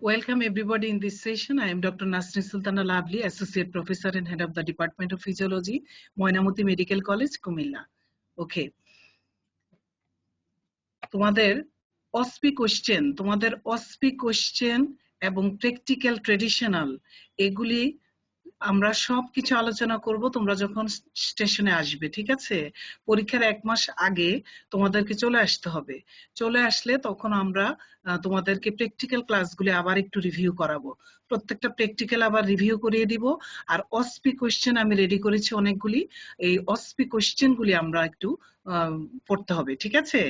Welcome everybody in this session. I am Dr. Nasrin Sultana Lavely, Associate Professor and Head of the Department of Physiology, Moinamoti Medical College, Kumilla. Okay. তোমাদের OSPI question এবং practical traditional এগুলি আমরা সবকিছু আলোচনা করব তোমরা যখন স্টেশনে আসবে, ঠিক আছে? পরীক্ষার 1 মাস আগে তোমাদেরকে চলে আসতে হবে। চলে আসলে তখন আমরা তোমাদেরকে প্র্যাকটিক্যাল ক্লাসগুলি আবার একটু রিভিউ করাবো। প্রত্যেকটা প্র্যাকটিক্যাল আবার রিভিউ করিয়ে দিব। আর OSPI কোশ্চেন আমি রেডি করেছি অনেকগুলি। এই OSPI কোশ্চেনগুলি আমরা একটু পড়তে হবে, ঠিক আছে?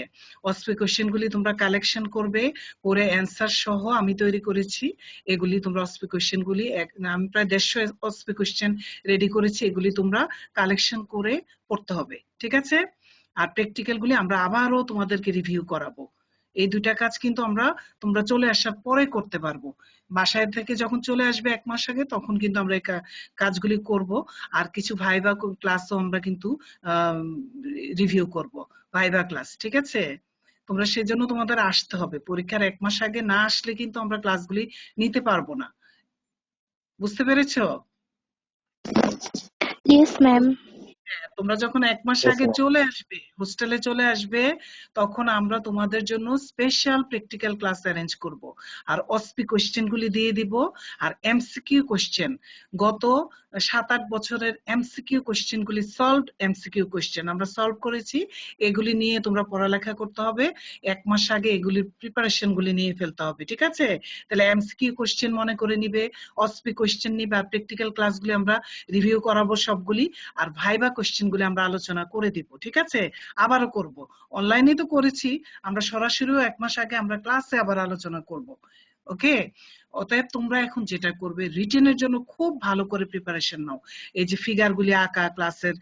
OSPI কোশ্চেনগুলি তোমরা কালেকশন করবে, করে অ্যানসার সহ আমি তৈরি করেছি। এগুলি তোমরা OSPI কোশ্চেনগুলি আমি প্রায় 150 OSPI কোশ্চেন রেডি করেছি, এগুলি তোমরা কালেকশন করে পড়তে হবে, ঠিক আছে? আর প্র্যাকটিক্যাল গুলি আমরা আবারও তোমাদেরকে রিভিউ করাবো। এই দুইটা কাজ কিন্তু তোমরা চলে আসার পরে করতে পারবো। বাসায় থেকে যখন চলে আসবে 1 মাস আগে তখন কিন্তু আমরা এই কাজগুলি করব। আর কিছু ভাইভা ক্লাসও আমরা কিন্তু রিভিউ করব, ভাইভা ক্লাস, ঠিক আছে? তোমরা সেজন্য তোমাদের আসতে হবে। পরীক্ষার 1 মাস আগে না আসলে কিন্তু আমরা ক্লাসগুলি নিতে পারবো না। বুঝতে পেরেছো? Yes, ma'am. তোমরা যখন 1 মাস আগে চলে আসবে, হোস্টেলে চলে আসবে, তখন আমরা তোমাদের জন্য স্পেশাল প্র্যাকটিক্যাল ক্লাস অ্যারেঞ্জ করব। আর OSPI কোশ্চেন গুলি দিয়ে দিব। আর MCQ কোশ্চেন, গত 7-8 বছরের MCQ কোশ্চেন গুলি সলভড MCQ কোশ্চেন আমরা সলভ করেছি। এগুলি নিয়ে তোমরা পড়ালেখা করতে হবে। 1 মাস আগে এগুলির প্রিপারেশন গুলি নিয়ে ফেলতে হবে, ঠিক আছে? তাহলে MCQ কোশ্চেন মনে করে নিবে, OSPI কোশ্চেন নিবে, আর প্র্যাকটিক্যাল ক্লাসগুলি আমরা রিভিউ করাবো সবগুলি। আর ভাইবা কোশ্চেন গুলো আমরা আলোচনা করে দিব, ঠিক আছে? আবারও করব। অনলাইনে তো করেছি, আমরা সরাসরিও 1 মাস আগে আমরা ক্লাসে আবার আলোচনা করব। ওকে? অতএব তোমরা এখন যেটা করবে, রিটেনের জন্য খুব ভালো করে প্রিপারেশন নাও। এই যে ফিগারগুলি আঁকা, ক্লাসের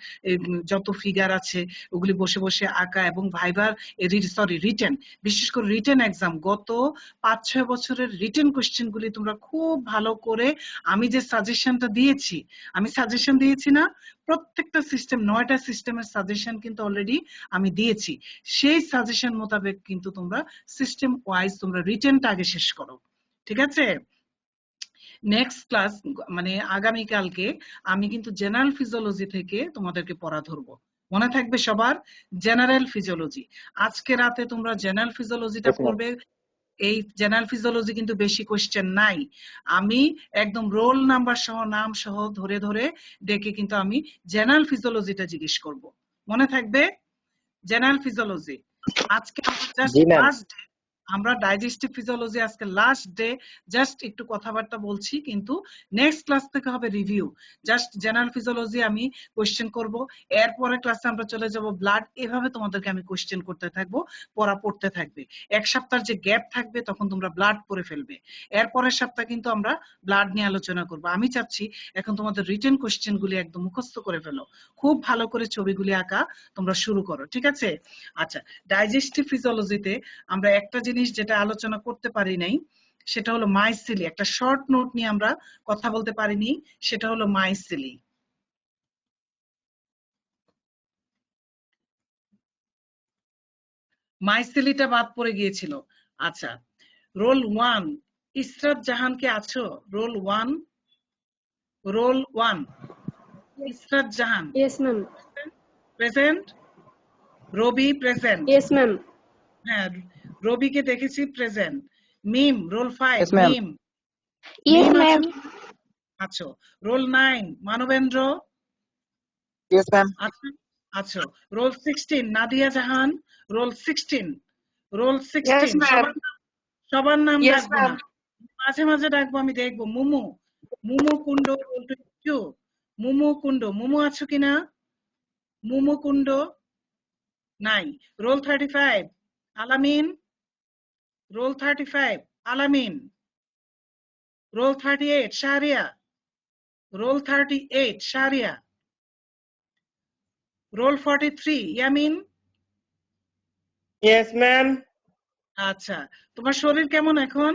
যত ফিগার আছে ওগুলি বসে বসে আঁকা, এবং ভাইবার রিটেন, বিশেষ করে রিটেন এক্সাম গত 5-6 বছরের রিটেন কোশ্চেন গুলি তোমরা খুব ভালো করে, আমি যে সাজেশনটা দিয়েছি, আমি সাজেশন দিয়েছি না? প্রত্যেকটা সিস্টেম, 9টা সিস্টেমের সাজেশন কিন্তু অলরেডি আমি দিয়েছি। সেই সাজেশন মোতাবেক কিন্তু তোমরা সিস্টেম ওয়াইজ তোমরা রিটেনটা আগে শেষ করো, ঠিক আছে? নেক্সট ক্লাস মানে আগামীকালকে আমি কিন্তু জেনারেল ফিজিওলজি থেকে তোমাদেরকে পড়া ধরবো। মনে থাকবে সবার? General physiology. আজকে রাতে তোমরা জেনারেল ফিজিওলজিটা পড়বে। এই জেনারেল ফিজিওলজি কিন্তু বেশি কোশ্চেন নাই। আমি একদম রোল নাম্বার সহ, নাম সহ ধরে ধরে ডেকে কিন্তু আমি জেনারেল ফিজিওলজিটা জিজ্ঞেস করব। মনে থাকবে? General physiology. আজকে জাস্ট লাস্ট ডে, আমরা ডাইজেস্টিভ ফিজিওলজি আজকে লাস্ট ডে, জাস্ট একটু কথাবার্তা বলছি, কিন্তু নেক্সট ক্লাস থেকে হবে রিভিউ। জাস্ট জেনারেল ফিজিওলজি আমি কোশ্চেন করব, এরপরে ক্লাসে আমরা চলে যাব ব্লাড। এভাবে তোমাদেরকে আমি কোশ্চেন করতে থাকবো, পড়া পড়তে থাকবে। 1 সপ্তাহের যে গ্যাপ থাকবে তখন তোমরা ব্লাড পড়ে ফেলবে। এরপরের সপ্তাহ কিন্তু আমরা ব্লাড নিয়ে আলোচনা করব। আমি চাচ্ছি এখন তোমাদের রিটেন কোশ্চেন গুলি একদম মুখস্থ করে ফেলো, খুব ভালো করে ছবিগুলি আঁকা তোমরা শুরু করো, ঠিক আছে? আচ্ছা, ডাইজেস্টিভ ফিজিওলজিতে আমরা একটা জিনিস যেটা আলোচনা করতে পারি নাই, সেটা হলো মাইসিলি। একটা শর্ট নোট নিয়ে আমরা কথা বলতে পারিনি, সেটা হলো মাইসিলি। মাইসিলিটা বাদ পড়ে গিয়েছিল। আচ্ছা, রোল 1 ইসরাত জাহান কে আছো? Roll 1, roll 1 Israt Jahan. Yes, ma'am. Present? Robi present? Yes, ma'am. হ্যাঁ, রবিকে দেখেছি present. Mim roll 5, Yes, ma'am. Mim. Yes, Mim ma'am. আছো? রোল 9 মানবেন্দ্র? Yes, ma'am. আচ্ছা, roll 16 Nadia Jahan? Roll 16, roll Yes, 16 ma'am. সবার নাম Yes, ডাকবো না, ma'am. মাঝে মাঝে ডাকবো, আমি দেখবো। মুমু, মুমু কুন্ড রোল 22, মুমু কুন্ড, মুমু আছো কিনা? মুমু কুন্ড নাই। Role 35 Alamin? Roll 35 Alamin? Roll 38 Shahriya? Roll 38 Shahriya? Roll 43 Yamin? Yes, ma'am. আচ্ছা, তোমার শরীর কেমন এখন?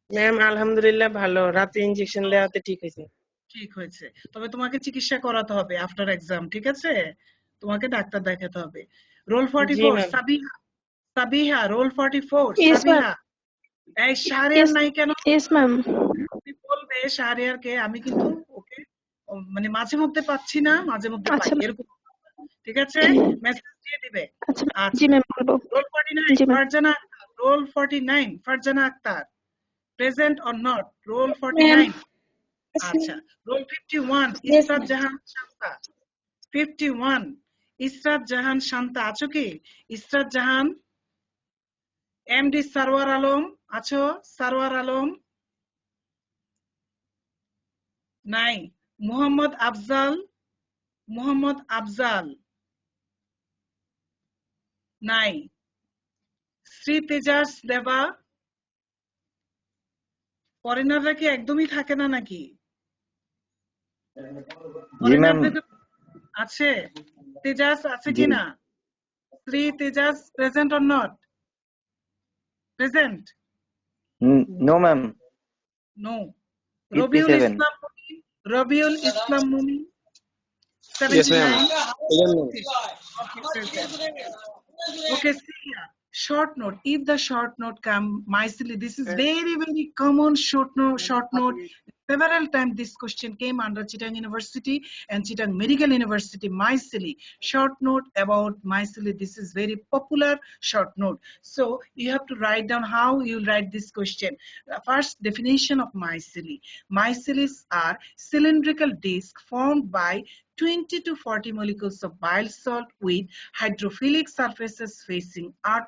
ম্যাম আলহামদুলিল্লাহ ভালো, রাতে ইনজেকশন দেওয়াতে ঠিক হয়েছে। ঠিক হয়েছে, তবে তোমাকে চিকিৎসা করাতে হবে আফটার এক্সাম, ঠিক আছে? তোমাকে ডাক্তার দেখাতে হবে। Roll 44 ma'am. Sabiha, Sabiha roll 44 Yes, ma'am. Sabiha? এই শাহরিয়ার Yes, নাই কেন? yes, ma'am. তুমি বলবে শাহরিয়ারকে, আমি কিন্তু ওকে মানে মাঝে মধ্যে পাচ্ছি না, মাঝে মধ্যে পাই, আচ্ছা, এরকম। ঠিক আছে, মেসেজ দিয়ে দিবে। আচ্ছা, জি আচ্ছা, ম্যাম বলবো। রোল 49 জি ma'am. Farzana Akter, roll 49 Farzana Akter, present or not? Roll ma'am. 49। আচ্ছা, roll 51 Yes, Israt ma'am. Jahan Shanta, 51 Israt Jahan Shanta, আছো কি ইসরাত জাহান? এমডি সারওয়ার আলম আছো? সারওয়ার আলম নাই। মোহাম্মদ আফজাল, মোহাম্মদ আফজাল নাই। শ্রী তেজাস দেবা, ফরেনাররা কি একদমই থাকে না নাকি? জি ম্যাম। ফরেনারদের আছে? তেজাস আছে জি। কিনা? Shri Tejas present or not? Present? No ma'am. No. 57. Rabiul Islam Mumin, Rabiul Islam মুমিন, Yes, ma'am. 79. Again, ma'am. Okay, present. Okay, see here. Short note. If the short note come mycely, this is very, very common short note. Short note. Several times this question came under Chittagong University and Chittagong Medical University. Mycely. Short note about mycely. This is very popular short note. So you have to write down how you write this question. First definition of mycely. Mycelies are cylindrical disc formed by 20 to 40 molecules of bile salt with hydrophilic surfaces facing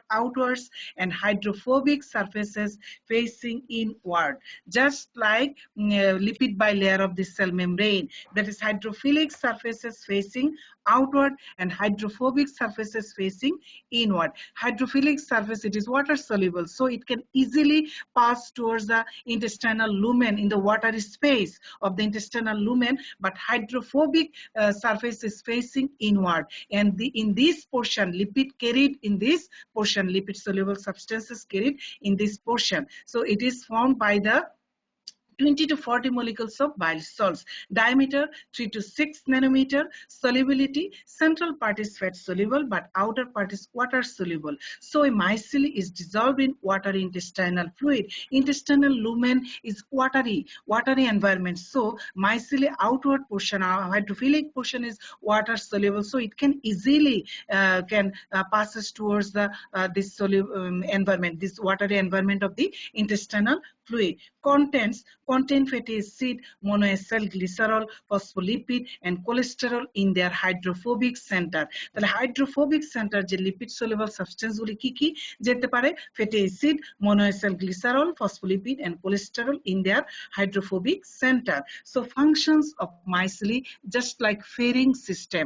outwards and hydrophobic surfaces facing inward, just like lipid bilayer of the cell membrane. That is hydrophilic surfaces facing outward and hydrophobic surfaces facing inward. Hydrophilic surface, it is water soluble, so it can easily pass towards the intestinal lumen in the watery space of the intestinal lumen, but hydrophobic surface is facing inward, and in this portion lipid carried in this portion, lipid soluble substances carried in this portion. So it is formed by the 20 to 40 molecules of bile salts. Diameter 3 to 6 nanometer. Solubility, central part is fat soluble but outer part is water soluble. So a myceli is dissolved in watery intestinal fluid. Intestinal lumen is watery environment. So myceli outward portion, hydrophilic portion is water soluble. So it can easily passes towards the this soluble environment, this watery environment of the intestinal fluid. Contain fatty acid, monoacyl glycerol, phospholipid and cholesterol in their hydrophobic center. তাহলে hydrophobic centre যে lipid soluble substance গুলি কি কি যেতে পারে? Fatty acid, monoacyl glycerol, phospholipid and cholesterol in their hydrophobic center. So functions of myceli just like ferrying system.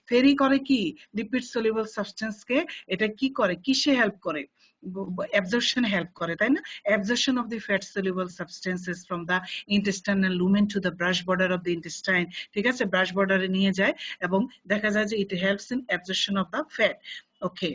Ferry করে কি? Lipid soluble substance কে এটা কি করে? কিসে হেল্প করে? absorption help করে, তাই না? Absorption of the fat soluble substances from the intestinal lumen to the brush border of the intestine. ঠিক আছে, brush border এ নিয়ে যায় এবং দেখা যায় যে it helps in absorption of the fat. Okay.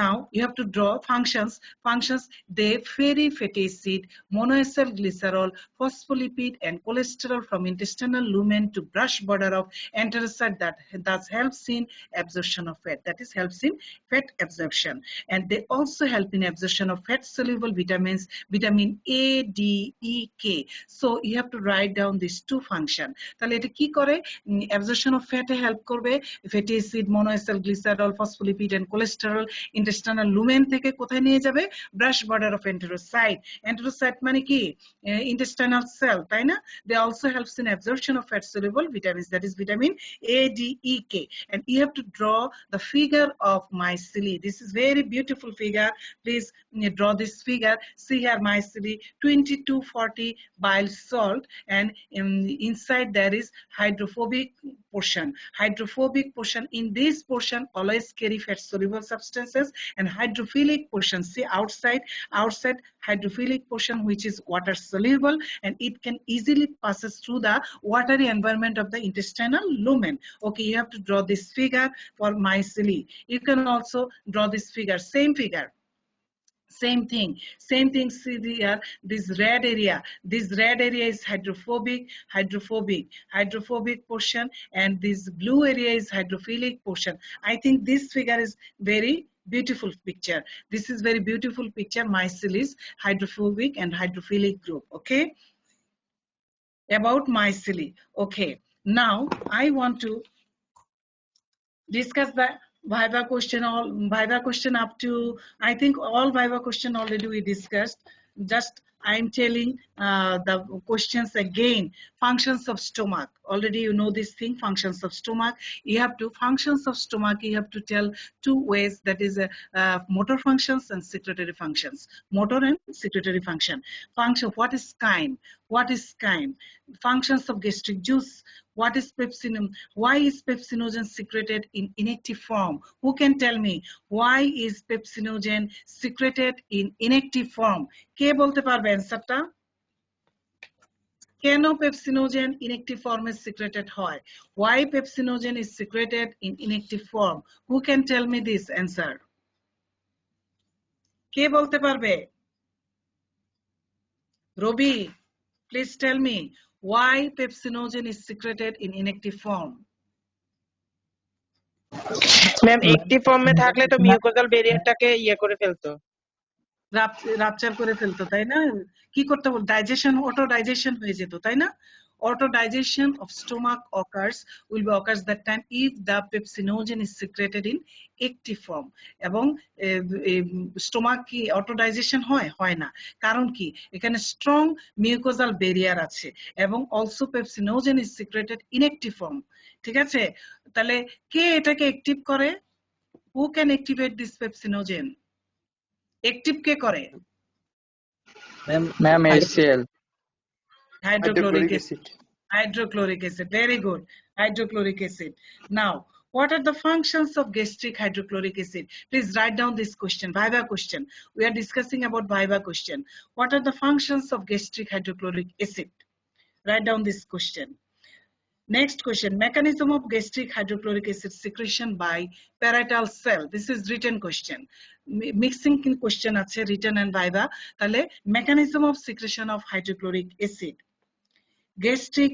Now you have to draw functions. They ferry fatty acid, monoacyl glycerol, phospholipid and cholesterol from intestinal lumen to brush border of enterocyte that thus helps in absorption of fat. That is helps in fat absorption. And they also help in absorption of fat soluble vitamins, vitamin A, D, E, K. So you have to write down these two functions. তাহলে এটা কি করে? Absorption of fat help করবে, fatty acid, monoacyl glycerol, phospholipid and cholesterol intestinal lumen থেকে কোথায় নিয়ে যাবে? Brush border of enterocyte. Enterocyte মানে কি? intestinal cell, তাই না? They also helps in absorption of fat soluble vitamins, that is vitamin A, D, E, K. And you have to draw the figure of myceli. This is very beautiful figure. Please draw this figure. See here myceli, 20 to 40 bile salt, and inside there is hydrophobic portion. Hydrophobic portion, in this portion always carry fat soluble substances, and hydrophilic portion, see outside hydrophilic portion which is water soluble, and it can easily passes through the watery environment of the intestinal lumen. Okay, you have to draw this figure for myceli. You can also draw this figure, same figure. Same thing, see here, this red area is hydrophobic portion, and this blue area is hydrophilic portion. I think this figure is very Beautiful picture. This is very beautiful picture. Micelle is hydrophobic and hydrophilic group. Okay. About micelle. Okay. Now I want to discuss the Viva question. All Viva question up to, I think all Viva question already we discussed. Just I'm telling the questions again. Functions of stomach. Already you know this thing. Functions of stomach. You have to functions of stomach. You have to tell two ways. That is motor functions and secretory functions. Motor and secretory function. Function. What is chyme? What is chyme? Functions of gastric juice. What is pepsinogen? Why is pepsinogen secreted in inactive form? Who can tell me why is pepsinogen secreted in inactive form? কে বলতে পারবে অ্যানসারটা? কেন pepsinogen inactive form is secreted হয়? Why pepsinogen is secreted in inactive form? Who can tell me this answer? কে বলতে পারবে? Robi, please tell me why pepsinogen is secreted in inactive form? Ma'am একটি ফর্মে থাকলে তো মিউকোজাল ব্যারিয়ারটাকে করে ফেলতো, rupture করে ফেলতো, তাই না? কি করতে বল? ডাইজেশন, অটো ডাইজেশন হয়ে যেত, তাই না? Auto digestion of stomach will be occurs that time if the pepsinogen is secreted in active form. এবং স্টোমাক কি অটো ডাইজেশন হয় না? কারণ কি? এখানে স্ট্রং মিউকোজাল ব্যারিয়ার আছে এবং also pepsinogen is secreted in active form. ঠিক আছে? তাহলে কে এটাকে অ্যাক্টিভ করে? Who can activate this pepsinogen? Active কে করে? Ma'am, HCl. Hydrochloric acid. Hydrochloric acid. Very good. Hydrochloric acid. Now, what are the functions of gastric hydrochloric acid? Please write down this question. Viva question. We are discussing about Viva question. What are the functions of gastric hydrochloric acid? Write down this question. Next question. Mechanism of gastric hydrochloric acid secretion by parietal cell. This is written question. Mixing question আছে written and Viva. তাহলে mechanism of secretion of hydrochloric acid. Gastric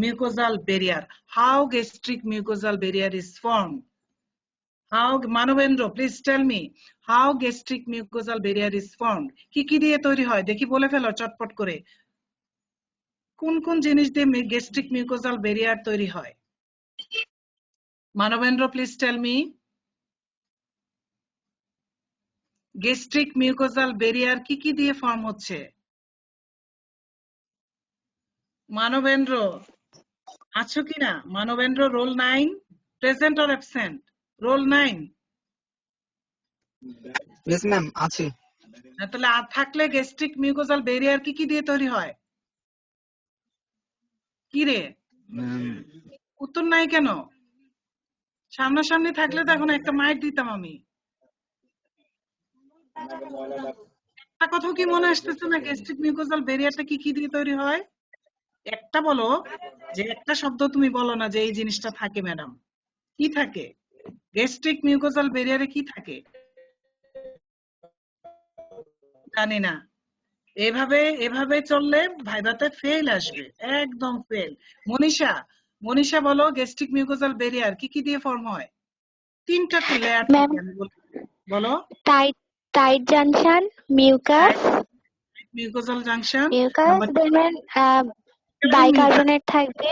mucosal barrier. How gastric mucosal barrier is formed? How, Manavendra, please tell me how gastric mucosal barrier is formed. কি কি দিয়ে তৈরি হয়? দেখি বলে ফেলো চটপট করে। কোন কোন জিনিস দিয়ে gastric mucosal barrier তৈরি হয়? Manavendra, please tell me. Gastric mucosal barrier কি কি দিয়ে ফর্ম হচ্ছে? মানবেন্দ্র আছো কিনা? Manabendra roll 9 present or absent? Roll 9। Yes, ma'am. আছি। তাহলে থাকলে গ্যাস্ট্রিক মিউকোজাল ব্যারিয়ার কি কি দিয়ে তৈরি হয়? কি রে? উত্তর নাই কেন? সামনাসামনি থাকলে তো এখন একটা মাইট দিতাম আমি। একটা কথা কি মনে আসতেছে না? গ্যাস্ট্রিক মিউকোজাল ব্যারিয়ারটা কি কি দিয়ে তৈরি হয়? একটা বলো, যে একটা শব্দ তুমি বলো না যে এই জিনিসটা থাকে ম্যাডাম। কি থাকে? গ্যাস্ট্রিক মিউকোজাল ব্যারিয়ারে কি থাকে? জানি না। এভাবে চললে ভাইভাতে ফেল আসবে, একদম ফেল। মনীষা বলো, গ্যাস্ট্রিক মিউকোজাল ব্যারিয়ার কি কি দিয়ে ফর্ম হয়? তিনটা লেয়ার থাকে, আমি বলো। Tight junction, mucous, mucosal junction, then bicarbonate থাকবে।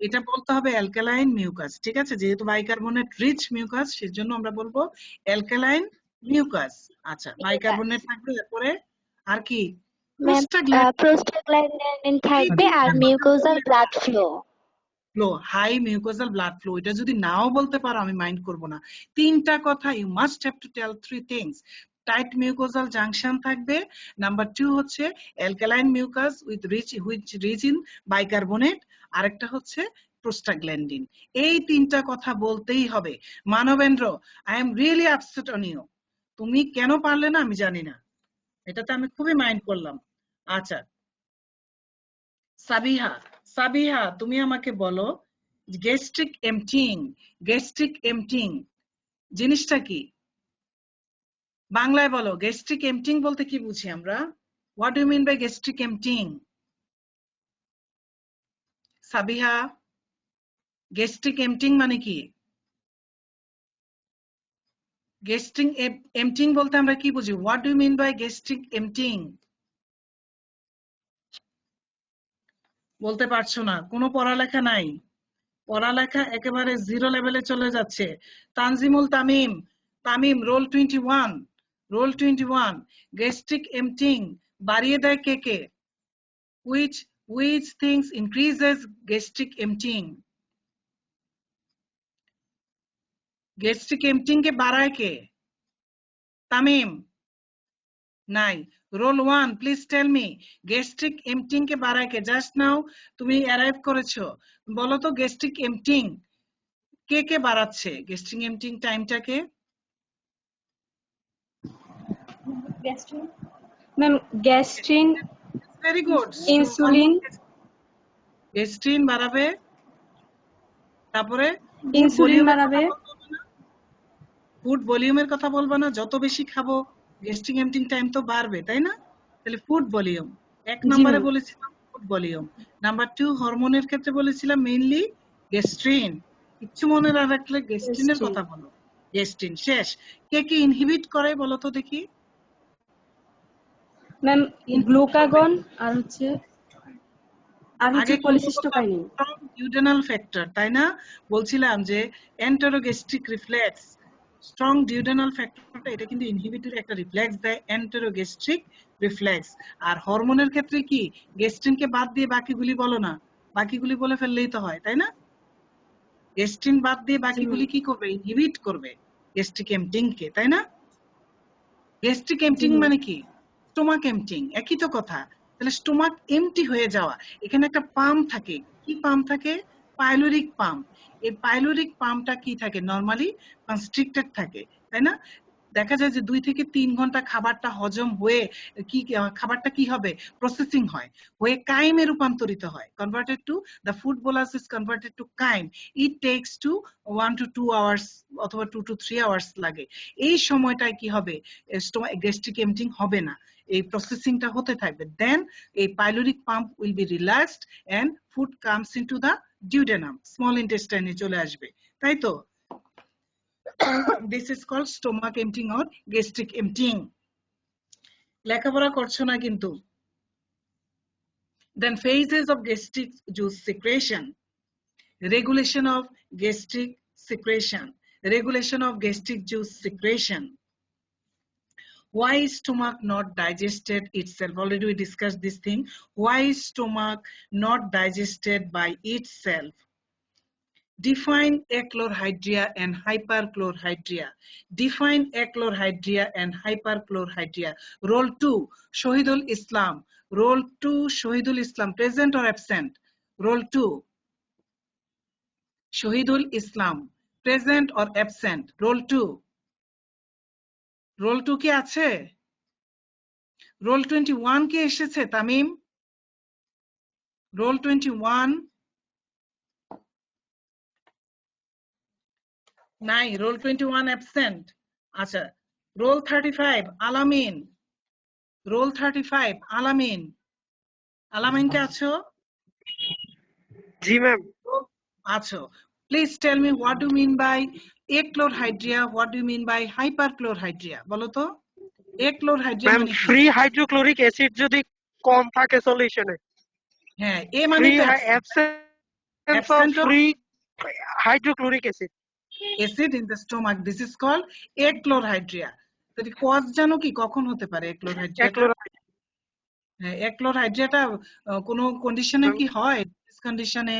এটা বলতে হবে অ্যালকালাইন মিউকাস। ঠিক আছে, যেহেতু বাইকার্বনেট রিচ মিউকাস সেজন্য আমরা বলবো অ্যালকালাইন মিউকাস। আচ্ছা, বাইকার্বনেট থাকবে, এরপরে আর কি? প্রোস্টাগ্ল্যান্ডিন থাকবে আর mucosal blood flow. High mucosal blood flow. এটা যদি নাও বলতে পারো আমি মাইন্ড করব না। তিনটা কথা you must have to tell three things. Tight mucosal junction থাকবে, নাম্বার 2 হচ্ছে alkaline mucus which rich in bicarbonate, আরেকটা হচ্ছে প্রোস্টাগ্ল্যান্ডিন। এই তিনটা কথা বলতেই হবে। Manabendra, I am really upset on you. তুমি কেন পারলে না আমি জানি না, এটাতে আমি খুবই মাইন্ড করলাম। আচ্ছা সাবিহা, তুমি আমাকে বলো গ্যাস্ট্রিক এমটিং জিনিসটা কি? বাংলায় বলো, গ্যাস্ট্রিক এমটিং বলতে কি বুঝি আমরা? What do you mean by gastric emptying? Sabiha, gastric emptying মানে কি? গেস্টিং এমটিং বলতে আমরা কি বুঝি? What do you mean by gastric emptying? বলতে পারছো না, কোনো পড়ালেখা নাই, পড়ালেখা একেবারে জিরো লেভেলে চলে যাচ্ছে। Tanjimul Tamim, Tamim roll 21, roll 21, gastric emptying বাড়িয়ে দেয় কে কে? which things increases gastric emptying? gastric emptying কে বাড়ায় কে? তামিম নাই। Roll 1, please tell me gastric emptying কে বাড়ায় কে? জাস্ট নাও তুমি অ্যারাইভ করেছো, বলো তো gastric emptying কে কে বাড়াচ্ছে? gastric emptying টাইমটাকে? Ma'am gastrin, very good. Insulin, gastrin বাড়াবে, তারপরে ইনসুলিন বাড়াবে। ফুড ভলিউমের কথা বলবো না? যত বেশি খাবো গ্যাস্ট্রিক এমটিং টাইম তো বাড়বে, তাই না? তাহলে ফুড ভলিউম এক নম্বরে বলেছিলাম, ফুড ভলিউম। নাম্বার 2 হরমোনের ক্ষেত্রে বলেছিলাম মেইনলি গ্যাস্ট্রিন। কিছু মনে না রাখলে গ্যাস্ট্রিনের কথা বলো। গ্যাস্ট্রিন শেষ। কে কি ইনহিবিট করে বলো তো দেখি? ম্যাম গ্লুকাগন আর হচ্ছে কোলিসিস্টোকাইনিন। ডিউডেনাল ফ্যাক্টর, তাই না? বলছিলাম যে এন্টেরোগ্যাস্ট্রিক রিফ্লেক্স, স্ট্রং ডিউডেনাল ফ্যাক্টরটা এটা কিন্তু ইনহিবিটর একটা রিফ্লেক্স দেয়, এন্টেরোগ্যাস্ট্রিক রিফ্লেক্স। আর হরমোনের ক্ষেত্রে কি গ্যাস্ট্রিনকে বাদ দিয়ে বাকিগুলি বলো না, বাকিগুলি বলে ফেললেই তো হয়, তাই না? গ্যাস্ট্রিন বাদ দিয়ে বাকিগুলি কি করবে? ইনহিবিট করবে গ্যাস্ট্রিক এমটিং কে, তাই না? গ্যাস্ট্রিক এমটিং মানে কি? স্টোমাক এমটিং, একই তো কথা। তাহলে স্টোমাক এমটি হয়ে যাওয়া, এখানে একটা পাম্প থাকে। কি পাম্প থাকে? Pyloric pump. এই পাইলোরিক পাম্পটা কি থাকে? নরমালি কনস্ট্রিক্টেড থাকে, তাই না? দেখা যায় যে 2 থেকে 3 ঘন্টা খাবারটা হজম হয়ে কি খাবারটা কি হবে? প্রসেসিং হয়, হয়ে কাইমে রূপান্তরিত হয়, converted to the food bolus is converted to কাইম। It takes to 1 to 2 hours অথবা 2 to 3 আওয়ার্স লাগে। এই সময়টায় কি হবে? গ্যাস্ট্রিক এমটিং হবে না, এই প্রসেসিংটা হতে থাকবে। দেন এই pyloric pump will be relaxed and food comes into the duodenum, small ইন্টেস্টাইনে চলে আসবে, তাই তো? This is called stomach emptying or gastric emptying. লেখাপড়া করছো না কিন্তু। Then phases of gastric juice secretion. Regulation of gastric secretion. Regulation of gastric juice secretion. Why is stomach not digested itself? Already we discussed this thing. Why is stomach not digested by itself? Define achlorhydria and hyperchlorhydria. Define achlorhydria and hyperchlorhydria. Role 2, Shahidul Islam. Role 2, Shahidul Islam. Present or absent? Role 2, Shahidul Islam. Present or absent? Role 2. Role 2 কি আছে? Role 21 কে এসেছে Tamim? Role 21 নাই, role 21 absent. আচ্ছা, role 35 Alamin. Roll 35 আলামিন। আলামিন কে আছো? জি ma'am. আছো। Please tell me what do mean by achlorhydria, what do you mean by hyperchlorhydria? বলো তো achlorhydria ম্যাম মানে কি? ফ্রি হাইড্রোক্লোরিক অ্যাসিড যদি কম থাকে সলিউশনে, হ্যাঁ, এ মানে ফ্রি তো absence of absent of free hydrochloric acid acid in the stomach, this is called achlorhydria. তাহলে কজ জানো কি কখন হতে পারে achlorhydria? হ্যাঁ, achlorhydria কোনো কন্ডিশনে কি হয়? কন্ডিশনে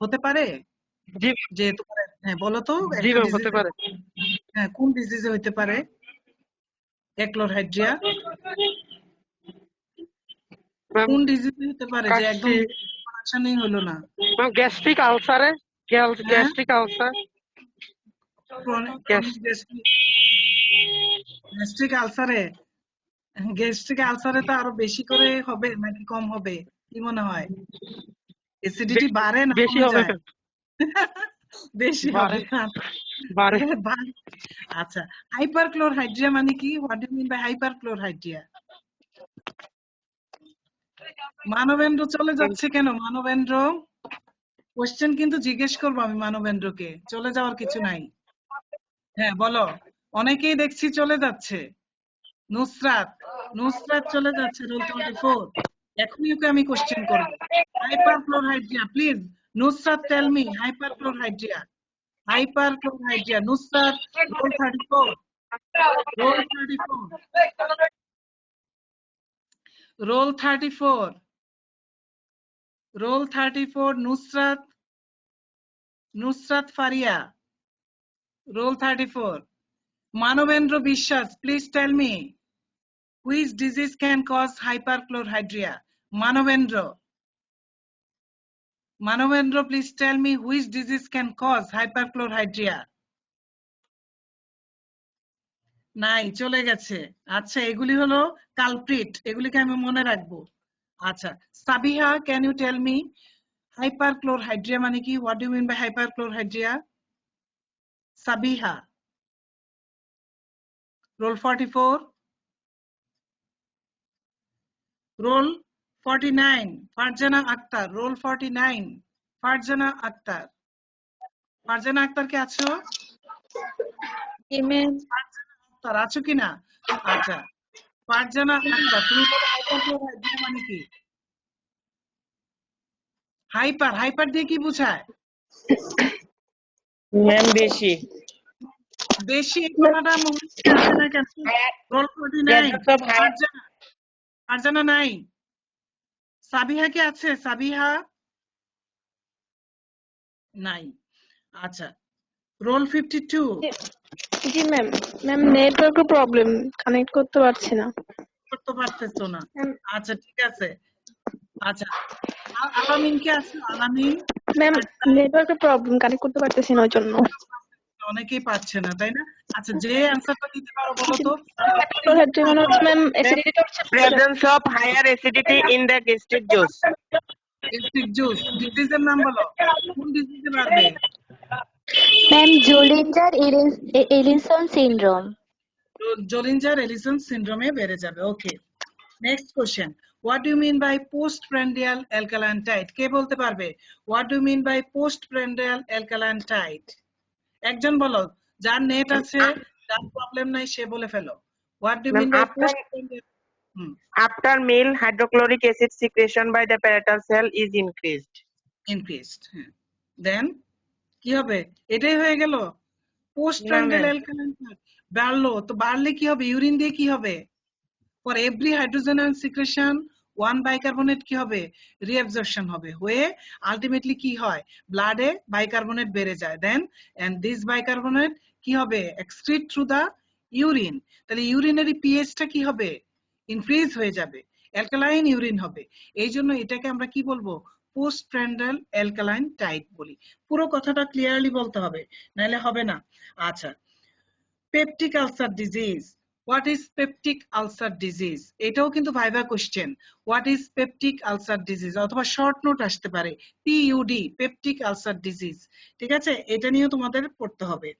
হতে পারে জি যে তোমার, হ্যাঁ বলো তো জি একটা ম্যাম হতে পারে। হ্যাঁ, কোন ডিজিজে হতে পারে achlorhydria? কোন ডিজিজে হতে পারে যে একদম অপারেশনই হলো না? ম্যাম গ্যাস্ট্রিক আলসারে, গ্যাস্ট্রিক আলসার, গ্যাস্ট্রিক আলসারে, গ্যাস্ট্রিক আলসারে তো আরো বেশি করে হবে নাকি কম হবে? কি মনে হয়? অ্যাসিডিটি বাড়ে না বেশি কমে হবে যায়? বেশি হবে। বাড়ে। আচ্ছা, হাইপারক্লোরহাইড্রিয়া মানে কি? What do you mean by hyperchlorhydria? Manabendra চলে যাচ্ছে কেন? মানবেন্দ্র কোশ্চেন কিন্তু জিজ্ঞেস করবো আমি মানবেন্দ্রকে, চলে যাওয়ার কিছু নাই। হ্যাঁ বলো, অনেকেই দেখছি চলে যাচ্ছে। নুসরাত নুসরাত চলে যাচ্ছে রোল 24। এখনই ওকে আমি কোশ্চেন করব। Hyperchlorhydria please Nusrat tell me hyperchlorhydria Nusrat roll 34 roll 34 roll 34 roll 34 Nusrat Faria roll 34 Manabendra Biswas please tell me which disease can cause hyperchlorhydria? Manavendra, please tell me which disease can cause hyperchlorhydria? নাই চলে গেছে। আচ্ছা এগুলি হলো কালপ্রিট, এগুলিকে আমি মনে রাখবো। আচ্ছা Sabiha, can you tell me hyperchlorhydria মানে কি? What do you mean by hyperchlorhydria? Sabiha roll 44 roll 49 Farzana Akter roll 49 Farzana Akter কে আছো? আক্তার আছো কিনা? আচ্ছা ফারজানা আক্তার তুমি হাইপারক্লোরহাইড্রিয়া মানে কি? হাইপার দিয়ে কি বোঝায়? ম্যাম বেশি বেশি কথাটা মনে আসে না কেন? রোল 49 ফারজানা নাই। সাবিহা কি আছে? সাবিহা নাই। আচ্ছা রোল 52 জি ম্যাম নেটওয়ার্কের প্রবলেম, কানেক্ট করতে পারছি না। করতে পারতেছো না? আচ্ছা ঠিক আছে। আচ্ছা আলামিন কি আছে? আলামিন ম্যাম নেটওয়ার্কের প্রবলেম, কানেক্ট করতে পারতেছি না ওই জন্য। অনেকেই পাচ্ছে না তাই না? আচ্ছা যে অ্যানসারটা দিতে পারো বলো তো। ম্যাম অ্যাসিডিটি হচ্ছে presence of higher acidity in the gastric juice. Gastric juice ডিজিজের নাম বলো। কোন ডিজিজে বাড়বে? Ma'am Ellison syndrome. Zollinger Ellison সিনড্রোমে বেড়ে যাবে। Okay next question, what do you mean by postprandial alkaline tide? কে বলতে পারবে what do you mean by postprandial alkaline tide? একজন বলো, যার নেট আছে যার প্রবলেম নাই সে বলে ফেলো। What do you mean by postprandial? After meal, hydrochloric acid secretion by the parietal cell is increased. দেন কি হবে? এটাই হয়ে গেল পোস্টপ্রান্ডিয়াল অ্যালকালাইন টাইট। বাড়লো তো বাড়লে কি হবে? ইউরিন দিয়ে কি হবে? For every hydrogen ion secretion 1 bicarbonate কি হবে? রিঅ্যাবজর্পশন হবে, হয়ে আলটিমেটলি কি হয়? ব্লাডে বাইকার্বনেট বেড়ে যায়। দেন এন্ড দিস বাইকার্বনেট কি হবে? Excrete through the urine. তাহলে ইউরিনারি পিএইচটা কি হবে? ইনক্রিজ হয়ে যাবে, অ্যালকালাইন ইউরিন হবে। এই জন্য এটাকে আমরা কি বলবো? পোস্টপ্রান্ডিয়াল অ্যালকালাইন টাইট বলি। পুরো কথাটা ক্লিয়ারলি বলতে হবে, নাহলে হবে না। আচ্ছা peptic ulcer disease, what is peptic ulcer disease? এটাও কিন্তু viva question. What is peptic ulcer disease? অথবা শর্ট নোট আসতে পারে পিইউডি, পেপটিক আলসার ডিজিজ। ঠিক আছে, এটা নিয়েও তোমাদের পড়তে হবে।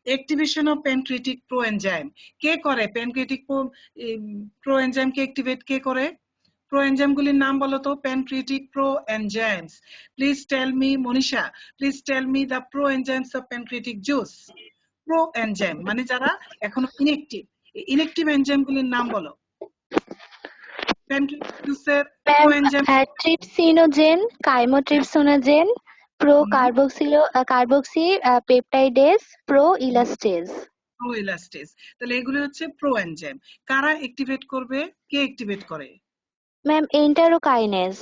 অ্যাক্টিভেশন অফ প্যানক্রিয়াটিক প্রোএনজাইম কে করে? প্যানক্রিয়াটিক প্রোএনজাইম কে অ্যাক্টিভেট কে করে? প্রোএনজাইমগুলির নাম বলো তো। Pancreatic proenzymes, please tell me Manisha, please tell me the proenzymes of pancreatic juice. Proenzyme মানে যারা এখনো ইনঅ্যাক্টিভ, ইনঅ্যাক্টিভ এনজাইমগুলির নাম বলো। প্যানক্রিয়াটিক জুসের proenzyme trypsinogen, chymotrypsinogen, carboxy peptidase, proelastase. Proelastase. তাহলে এগুলো হচ্ছে প্রোএনজাইম। কারা অ্যাক্টিভেট করবে? কে অ্যাক্টিভেট করে? Ma'am enterokinase.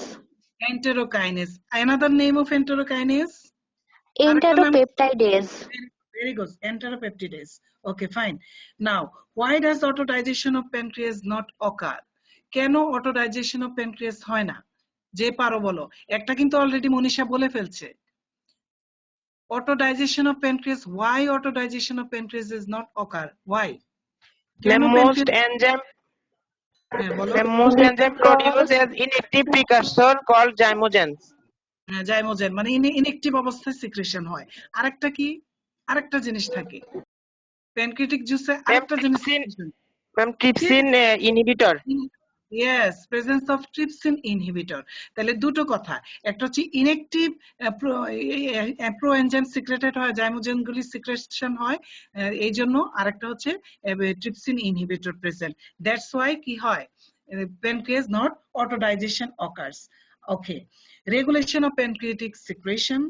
Enterokinase. Another name of enterokinase? Enteropeptidase. Very good, enteropeptidase. Okay, fine. Now, why does autodigestion of pancreas not occur? কেন অটোডাইজেশন of pancreas হয় না? যে পারো বলো। একটা কিন্তু অলরেডি মনীষা বলে ফেলছে। Autodigestion of pancreas, why autodigestion of pancreas is not occur? Why? The কেন most pancreas- enzyme হ্যাঁ, বলো। the most enzyme produced as inactive precursor called zymogens. হ্যাঁ, জাইমোজেন মানে ইনঅ্যাক্টিভ অবস্থায় সিক্রেশন হয়। আরেকটা কি? আরেকটা জিনিস থাকে প্যানক্রিয়াটিক জুসে, আরেকটা জিনিস। Ma'am, trypsin inhibitor. Yes, presence of trypsin inhibitor. তাহলে দুটো কথা, একটা হচ্ছে ইনঅ্যাক্টিভ প্রোএনজাইম সিক্রেটেড হয়, জাইমোজেনগুলি সিক্রেশন হয় এই জন্য, আরেকটা হচ্ছে trypsin inhibitor present. That's why কি হয়, pancreas not autodigestion occurs. Okay, regulation of pancreatic secretion.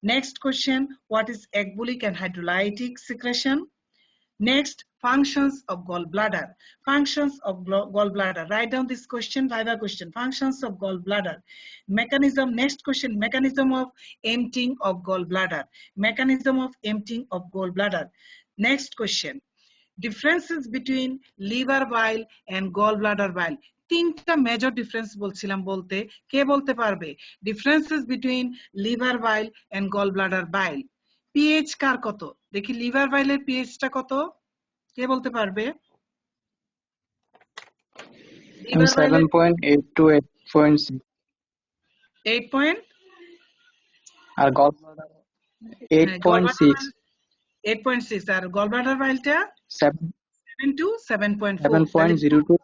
Next question, what is ecbolic and hydrolytic secretion? Next, functions of gallbladder. Functions of gallbladder. Write down this question, viva question. Functions of gallbladder. Mechanism, next question, mechanism of emptying of gallbladder. Mechanism of emptying of gallbladder. Next question, differences between liver bile and gallbladder bile. তিনটা major difference বলছিলাম বলতে, কে বলতে পারবে? Differences between liver bile and gallbladder bile. PH কার কত? দেখি liver বাইলের পিএইচটা কত, কে বলতে পারবে? লিভার বাইলের 7.8 to 8.6 8 আর gallbladder 8.6 8.6 আর গল ব্লাডার বাইলটা 7 to 7.4 7.0 to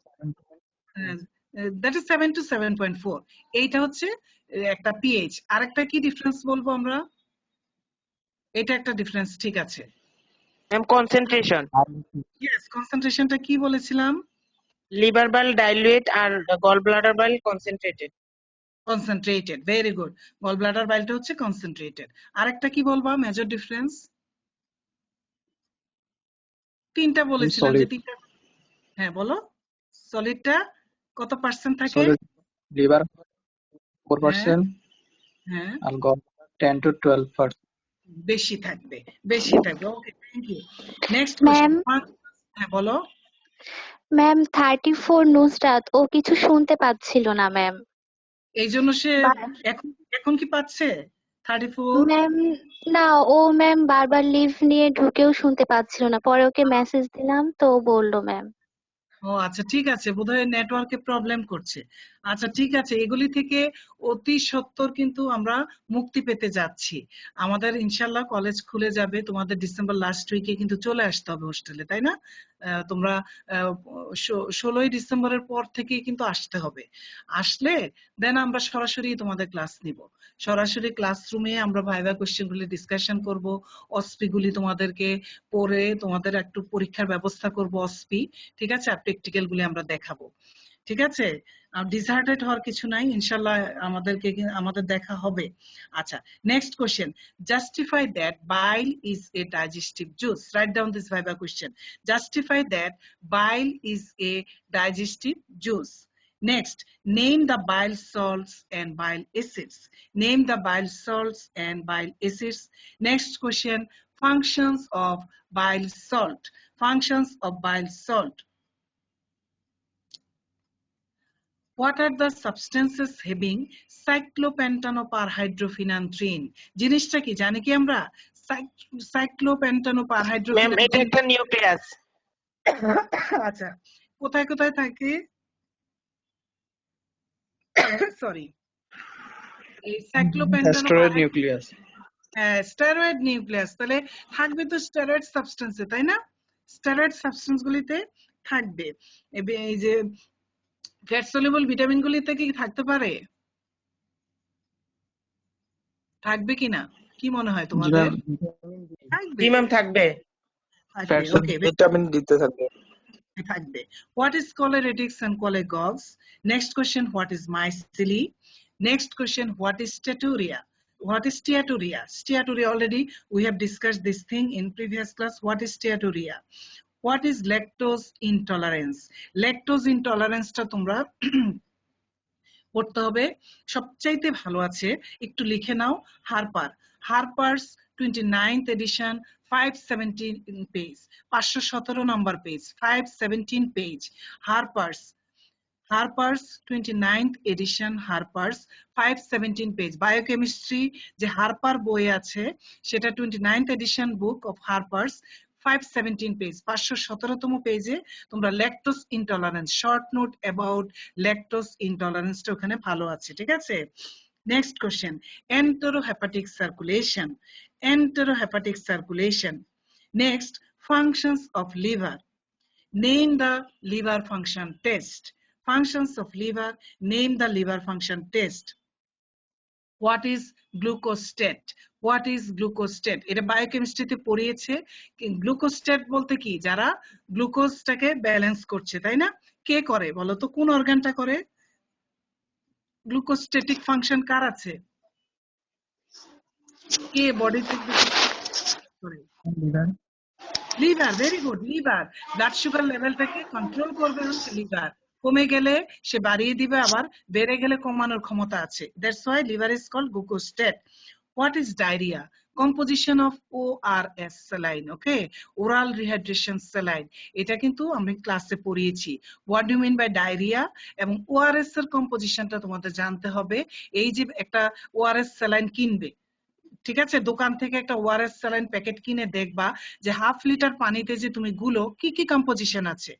that is 7 to 7.4। এইটা হচ্ছে একটা পিএইচ। আরেকটা কি ডিফারেন্স বলবো আমরা? এটা একটা ডিফারেন্স, ঠিক আছে। Ma'am, concentration. ইয়েস, কনসেন্ট্রেশনটা কি বলেছিলাম? Liver bile dilute আর gallbladder bile concentrated. Concentrated, very good. Gallbladder বাইলটা হচ্ছে কনসেন্ট্রেটেড। আরেকটা কি বলবা মেজর ডিফারেন্স? তিনটা বলেছিলাম যে solid তিনটা, হ্যাঁ বলো। সলিডটা কত পার্সেন্ট থাকে? solid liver 4% হ্যাঁ, আর gallbladder 10 to 12%. বেশি থাকবে, বেশি থাকবে। ওকে, থ্যাংক ইউ। নেক্সট কোশ্চেন, হ্যাঁ বলো। ম্যাম 34 নুসরাত ও কিছু শুনতে পাচ্ছিল না ম্যাম। এই জন্য সে এখন এখন কি পাচ্ছে 34? ম্যাম না, ও ম্যাম বারবার লিভ নিয়ে ঢুকেও শুনতে পাচ্ছিল না, পরে ওকে মেসেজ দিলাম তো ও বললো ম্যাম। ও আচ্ছা, ঠিক আছে, বোধহয় নেটওয়ার্কে প্রবলেম করছে। আচ্ছা ঠিক আছে, এগুলি থেকে অতি সত্বর কিন্তু আমরা মুক্তি পেতে যাচ্ছি। আমাদের ইনশাল্লাহ কলেজ খুলে যাবে, তোমাদের ডিসেম্বর লাস্ট উইকে কিন্তু চলে আসতে হবে হোস্টেলে, তাই না? তোমরা 16ই ডিসেম্বরের পর থেকে কিন্তু আসতে হবে। আসলে দেন আমরা সরাসরি তোমাদের ক্লাস নিব, সরাসরি ক্লাসরুমে আমরা ভাইভা কোশ্চেন গুলি ডিসকাশন করব, অসপি গুলি তোমাদেরকে পড়ে তোমাদের একটু পরীক্ষার ব্যবস্থা করব অসপি, ঠিক আছে? আর প্র্যাকটিক্যাল গুলি আমরা দেখাবো, ঠিক আছে? ডিসহার্টেড হওয়ার কিছু নাই, ইনশাল্লাহ আমাদের দেখা হবে। আচ্ছা, next question, justify that bile is a digestive juice. Write down this viva question, justify that bile is a digestive juice. Next, name the bile salts and bile acids. Name the bile salts and bile acids. Next question, functions of bile salt. Functions of bile salt. What are the substances having cyclopentanoparhydrophenanthrene? জিনিসটা কি জানি কি আমরা? Ma'am, cyclopentanoparhydrophenanthrene এটা একটা nucleus. আচ্ছা, কোথায় কোথায় থাকে? সরি, এই asteroid সাইক্লোপেন্টানোপারহাইড্রোফেনান্থ্রিন nucleus. স্টেরয়েড নিউক্লিয়াস, তাহলে থাকবে তো স্টেরয়েড সাবস্টেন্সে, তাই না? স্টেরয়েড সাবস্টেন্স গুলিতে থাকবে। এই যে ফ্যাট সলিউবল ভিটামিন গুলিতে কি থাকতে পারে? থাকবে কিনা কি মনে হয় তোমাদের? থাকবে, জি ম্যাম, থাকবে। ওকে, ভিটামিন দিতে থাকবে। থাকবে। What is choleretics and cholegogues? Next question, what is myceli? Next question, what is steatorrhea? What is steatorrhea? Steatorrhea, already we have discussed this thing in previous class. What is steatorrhea? What is lactose intolerance? Lactose intolerance টা তোমরা পড়তে হবে, সবচাইতে ভালো আছে একটু লিখে নাও, Harper's 29th edition 517 page, 517 number page, 517 page, Harper's 29th edition, Harper's 517 page. Biochemistry যে হারপার বই আছে সেটা 29th edition book of Harper's 517 page, 517তম পেজে তোমরা lactose intolerance, short note about lactose ইনটলারেন্সটা ওখানে ভালো আছে, ঠিক আছে? Next question, enterohepatic circulation. Enterohepatic circulation. Next, functions of liver. Name the liver function test. functions of liver, name the liver function test. What is glucostate? What is glucostate? এটা বায়োকেমিস্ট্রিতে পড়িয়েছে। গ্লুকোস্টেট বলতে কি, যারা গ্লুকোজটাকে ব্যালেন্স করছে, তাই না? কে করে বলো তো, কোন অর্গানটা করে? গ্লুকোস্টেটিক ফাংশন কার আছে? কে বডিতে করে? Liver. Very good, liver. Blood sugar লেভেলটাকে কন্ট্রোল করবে হচ্ছে লিভার। কমে গেলে সে বাড়িয়ে দিবে, আবার বেড়ে গেলে কমানোর ক্ষমতা আছে। That's why liver is called glucostat. What is diarrhea? Composition of ORS saline, okay? Oral rehydration saline. এটা কিন্তু আমি ক্লাসে পড়িয়েছি। What do you mean by diarrhea? এবং ORS এর কম্পোজিশনটা তোমাদের জানতে হবে। এই যে একটা ORS saline কিনবে, ঠিক আছে, দোকান থেকে একটা ওআরএস স্যালাইন প্যাকেট কিনে দেখবা যে হাফ লিটার পানিতে যে তুমি গুলো কি কি কম্পোজিশন আছে।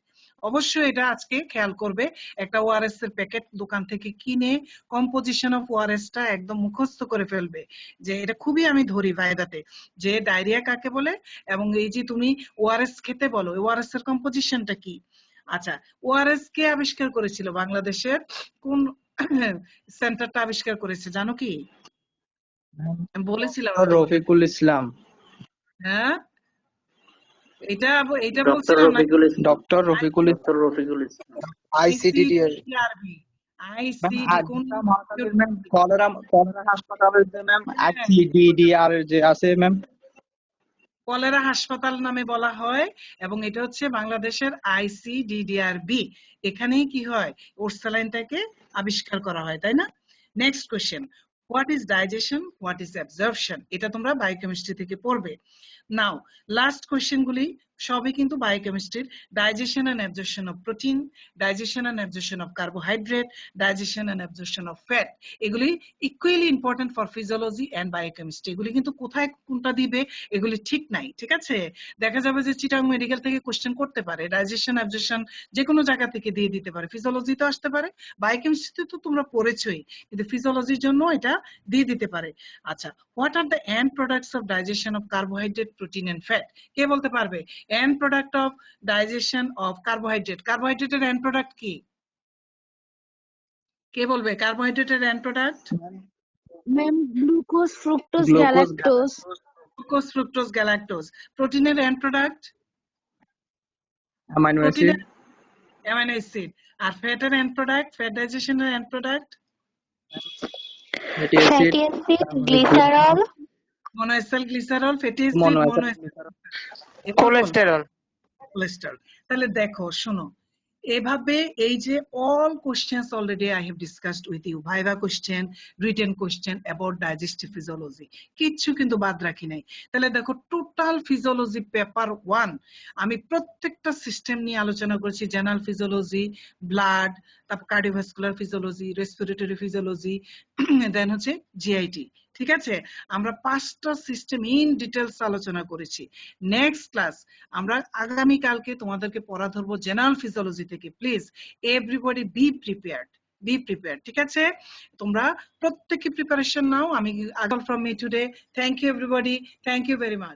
অবশ্যই এটা আজকে খেয়াল করবে। একটা ওআরএস এর প্যাকেট দোকান থেকে কিনে কম্পোজিশন অফ ওআরএস টা একদম মুখস্থ করে ফেলবে, যে এটা খুবই আমি ধরি ভাইদাতে, যে ডায়রিয়া কাকে বলে এবং এই যে তুমি ওআরএস খেতে বলো, ওআরএস এর কম্পোজিশনটা কি। আচ্ছা, ওআরএস কে আবিষ্কার করেছিল? বাংলাদেশের কোন সেন্টারটা আবিষ্কার করেছে জানো কি? আমি বলেছিলাম রফিকুল ইসলাম। হ্যাঁ, এটা ডক্টর বলছিলাম না? Rafiqul Islam. Doctor Rafiqul Islam. Doctor Rafiqul Islam. ICDDR. Cholera হাসপাতালের যে ম্যাম আইসিডিডিআর যে আছে ম্যাম, কলেরা হাসপাতাল নামে বলা হয় এবং এটা হচ্ছে বাংলাদেশের আইসিডিডিআরবি। এখানেই কি হয়, ওর স্যালাইনটাকে আবিষ্কার করা হয়, তাই না? Next question, what is digestion, what is absorption? এটা তোমরা বায়োকেমিস্ট্রি থেকে পড়বে। নাও লাস্ট কোশ্চেন গুলি সবই কিন্তু বায়োকেমিস্ট্রির। Digestion and absorption of protein, digestion and absorption of carbohydrate, digestion and absorption of fat, এগুলি equally important for physiology and biochemistry. এগুলি কিন্তু কোথায় কোনটা দিবে এগুলি ঠিক নাই, ঠিক আছে? দেখা যাবে যে চিটাং মেডিকেল থেকে কোশ্চেন করতে পারে, ডাইজেশন অ্যাবজর্পশন যে কোনো জায়গা থেকে দিয়ে দিতে পারে, ফিজিওলজিতে আসতে পারে, বায়োকেমিস্ট্রিতে তো তোমরা পড়েছই, কিন্তু ফিজিওলজির জন্য এটা দিয়ে দিতে পারে। আচ্ছা, what are the end products of digestion of carbohydrate, protein and fat? কে বলতে পারবে end product of digestion of carbohydrate? কার্বোহাইড্রেটের এন্ড প্রোডাক্ট কি? কে বলবে কার্বোহাইড্রেটের end product? Ma'am glucose, fructose, glucose, galactose. Glucose, fructose, galactose. প্রোটিনের end product? Amino acid. Amino acid. আর ফ্যাটের এন্ড প্রোডাক্ট, ফ্যাট ডাইজেশনের end product? Fatty acid, fatty acid, glycerol, monoacid, glycerol, fatty acid, monoacid, cholesterol. Cholesterol. তাহলে দেখো শোনো, এভাবে এই যে all questions already I have discussed with you, viva question, written question about digestive physiology, কিচ্ছু কিন্তু বাদ রাখি নাই। তাহলে দেখো টোটাল ফিজিওলজি পেপার 1 আমি প্রত্যেকটা সিস্টেম নিয়ে আলোচনা করেছি। জেনারেল ফিজিওলজি, ব্লাড, তারপর কার্ডিওভাস্কুলার ফিজিওলজি, রেসপিরেটরি ফিজিওলজি, দেন হচ্ছে জিআইটি, ঠিক আছে? আমরা 5টা সিস্টেম ইন ডিটেলস আলোচনা করেছি। নেক্সট ক্লাস আমরা আগামী কালকে তোমাদেরকে পড়া ধরবো জেনারেল ফিজিওলজি থেকে। প্লিজ এভরিবডি বি প্রিপেয়ার্ড, ঠিক আছে? তোমরা প্রত্যেককে প্রিপারেশন নাও। আমি from me today, thank you everybody, thank you very much.